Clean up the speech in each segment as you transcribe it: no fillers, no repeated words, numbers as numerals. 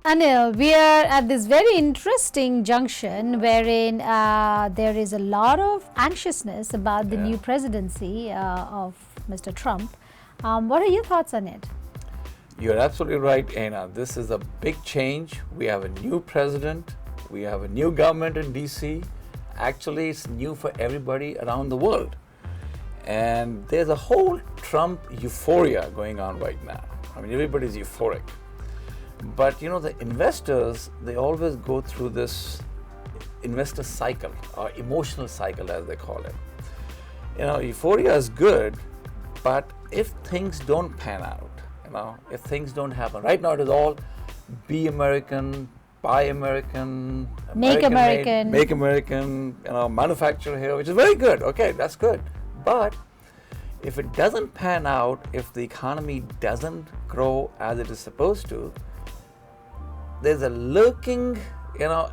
Anil, we are at this very interesting junction wherein there is a lot of anxiousness about the new presidency of Mr. Trump. What are your thoughts on it? You're absolutely right, Anna. This is a big change. We have a new president. We have a new government in DC. Actually, it's new for everybody around the world. And there's a whole Trump euphoria going on right now. I mean, everybody's euphoric. But you know, the investors, they always go through this investor cycle or emotional cycle, as they call it. You know, euphoria is good, but if things don't pan out, you know, if things don't happen, right now it is all be American, buy American, Make American. Make American, you know, manufacture here, which is very good. Okay, that's good. But if it doesn't pan out, if the economy doesn't grow as it is supposed to, there's a lurking, you know,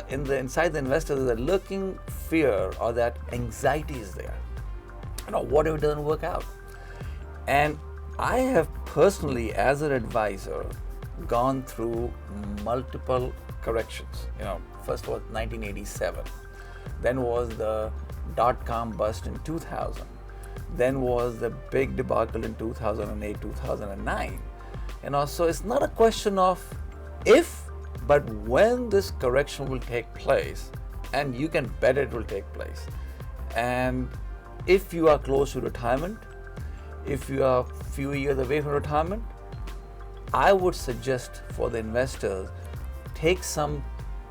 inside the investor, there's a lurking fear or that anxiety is there. You know, what if it doesn't work out? And I have personally, as an advisor, gone through multiple corrections. You know, first was 1987, then was the dot-com bust in 2000, then was the big debacle in 2008, 2009. You know, so it's not a question of if, but when this correction will take place, and you can bet it will take place. And if you are close to retirement, if you are a few years away from retirement, I would suggest for the investors, take some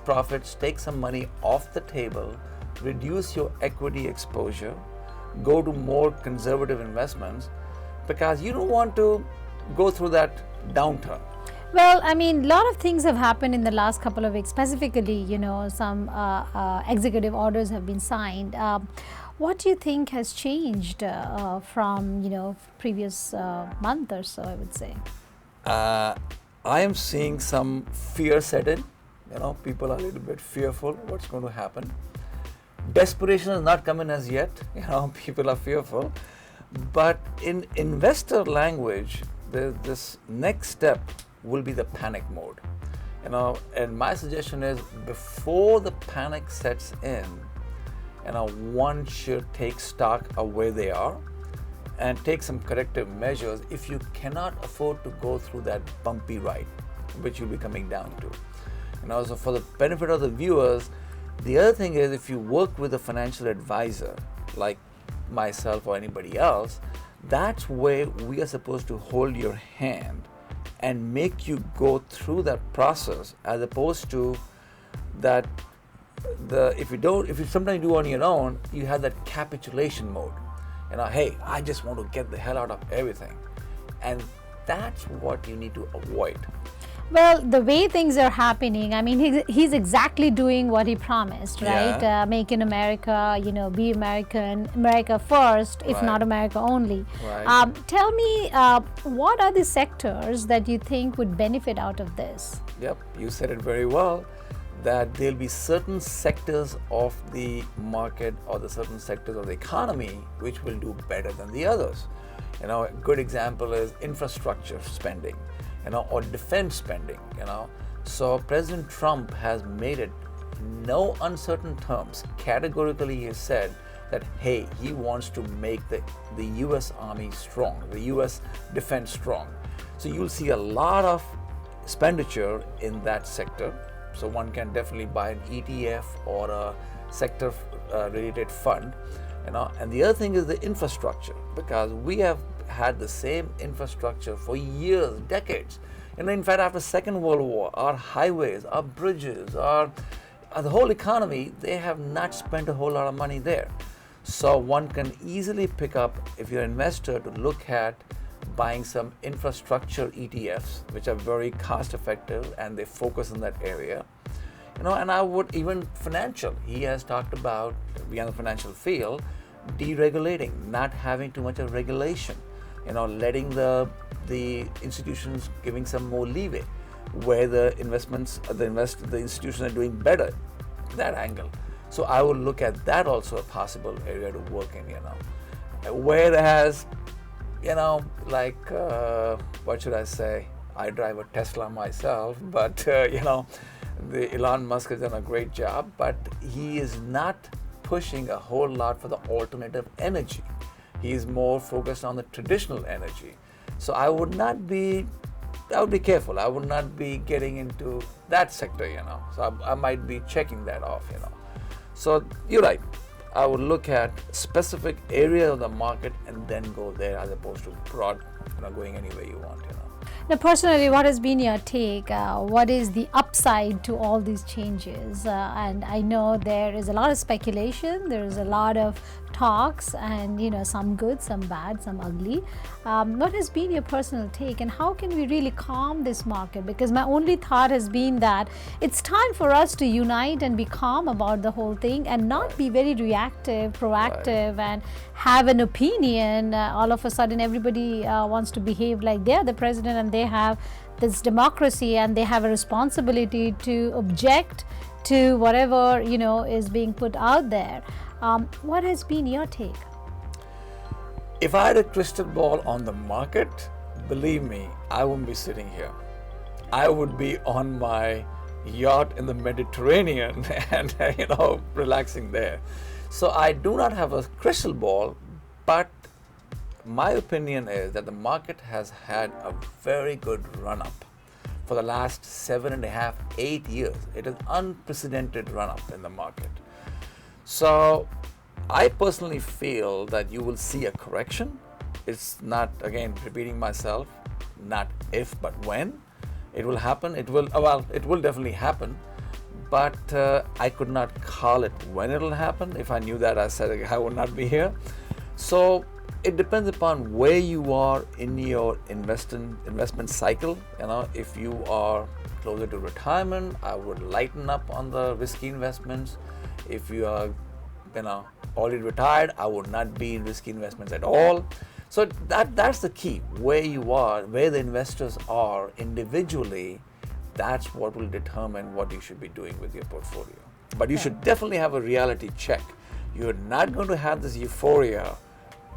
profits, take some money off the table, reduce your equity exposure, go to more conservative investments, because you don't want to go through that downturn. Well, I mean, a lot of things have happened in the last couple of weeks. Specifically, you know, some executive orders have been signed. What do you think has changed from, you know, previous month or so, I would say? I am seeing some fear set in. You know, people are a little bit fearful what's going to happen. Desperation has not come in as yet. You know, people are fearful. But in investor language, this next step will be the panic mode. You know, and my suggestion is before the panic sets in, you know, one should take stock of where they are and take some corrective measures if you cannot afford to go through that bumpy ride, which you'll be coming down to. And also for the benefit of the viewers, the other thing is if you work with a financial advisor like myself or anybody else, that's where we are supposed to hold your hand and make you go through that process, as opposed to that if you sometimes do on your own, you have that capitulation mode. You know, hey, I just want to get the hell out of everything. And that's what you need to avoid. Well, the way things are happening, I mean, he's exactly doing what he promised, right? Yeah. Make in America, you know, be American, America first, if not America only. Right. Tell me, what are the sectors that you think would benefit out of this? Yep, you said it very well, that there'll be certain sectors of the market or the certain sectors of the economy which will do better than the others. You know, a good example is infrastructure spending, you know, or defense spending, you know. So President Trump has made it no uncertain terms. Categorically, he said that, hey, he wants to make the U.S. Army strong, the U.S. defense strong. So you'll see a lot of expenditure in that sector. So one can definitely buy an ETF or a sector related fund, you know. And the other thing is the infrastructure, because we have had the same infrastructure for years, decades. You know, in fact, after Second World War, our highways, our bridges, the whole economy, they have not spent a whole lot of money there. So one can easily pick up, if you're an investor, to look at buying some infrastructure ETFs, which are very cost effective and they focus in that area. You know, and I would even financial. He has talked about, beyond the financial field, deregulating, not having too much of regulation. You know, letting the institutions giving some more leeway, where the institutions are doing better, that angle. So I would look at that also a possible area to work in. You know, whereas, you know, like what should I say? I drive a Tesla myself, but the Elon Musk has done a great job, but he is not pushing a whole lot for the alternative energy. He is more focused on the traditional energy. So I would be careful. I would not be getting into that sector, So I might be checking that off, So you're right. I would look at specific area of the market and then go there, as opposed to broad, going anywhere you want, Now, personally, what has been your take? What is the upside to all these changes? And I know there is a lot of speculation, there is a lot of talks, and some good, some bad, some ugly. What has been your personal take, and how can we really calm this market? Because my only thought has been that it's time for us to unite and be calm about the whole thing, and not be very reactive, proactive, and have an opinion. All of a sudden, everybody wants to behave like they're the president, and they have this democracy, and they have a responsibility to object to whatever is being put out there. What has been your take? If I had a crystal ball on the market, believe me, I wouldn't be sitting here. I would be on my yacht in the Mediterranean and relaxing there. So I do not have a crystal ball, but my opinion is that the market has had a very good run-up for the last 7.5, 8 years. It is unprecedented run-up in the market. So I personally feel that you will see a correction. It's not, again, repeating myself, not if but when it will happen. It will definitely happen, but I could not call it when it will happen. If I knew that, I said I would not be here. So it depends upon where you are in your investment cycle. If you are closer to retirement, I would lighten up on the risky investments. If you are already retired, I would not be in risky investments at all. So that's the key. Where you are, where the investors are individually, that's what will determine what you should be doing with your portfolio. But you should definitely have a reality check. You're not going to have this euphoria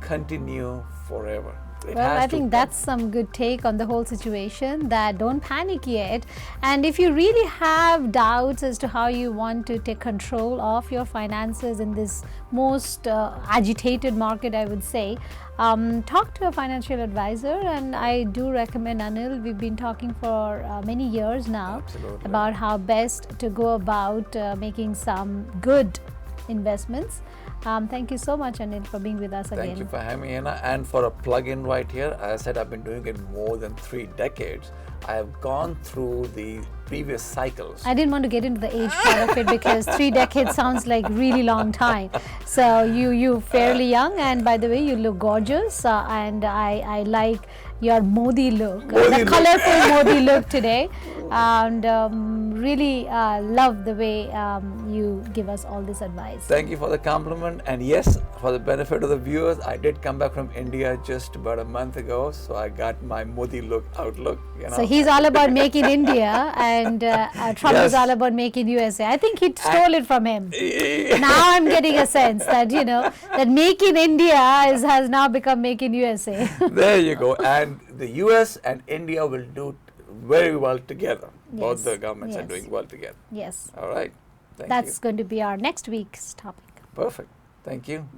continue forever. Well, I think that's some good take on the whole situation, that don't panic yet. And if you really have doubts as to how you want to take control of your finances in this most agitated market, I would say, talk to a financial advisor. And I do recommend Anil. We've been talking for many years now. Absolutely. About how best to go about making some good investments. Thank you so much, Anil, for being with us again. Thank you for having me, Anna. And for a plug-in right here, as I said, I've been doing it more than 3 decades. I have gone through the previous cycles. I didn't want to get into the age part of it because 3 decades sounds like really long time. So you fairly young, and by the way, you look gorgeous, and I like your Modi look, the colorful Modi look today, and really love the way you give us all this advice. Thank you for the compliment, and yes, for the benefit of the viewers, I did come back from India just about a month ago, so I got my Modi look outlook. So he's all about making India, and Trump is all about making USA. I think he stole it from him. Now I'm getting a sense that that making India has now become making USA. There you go. And the US and India will do very well together. Yes. Both the governments are doing well together. Yes. All right. Thank you. That's going to be our next week's topic. Perfect. Thank you.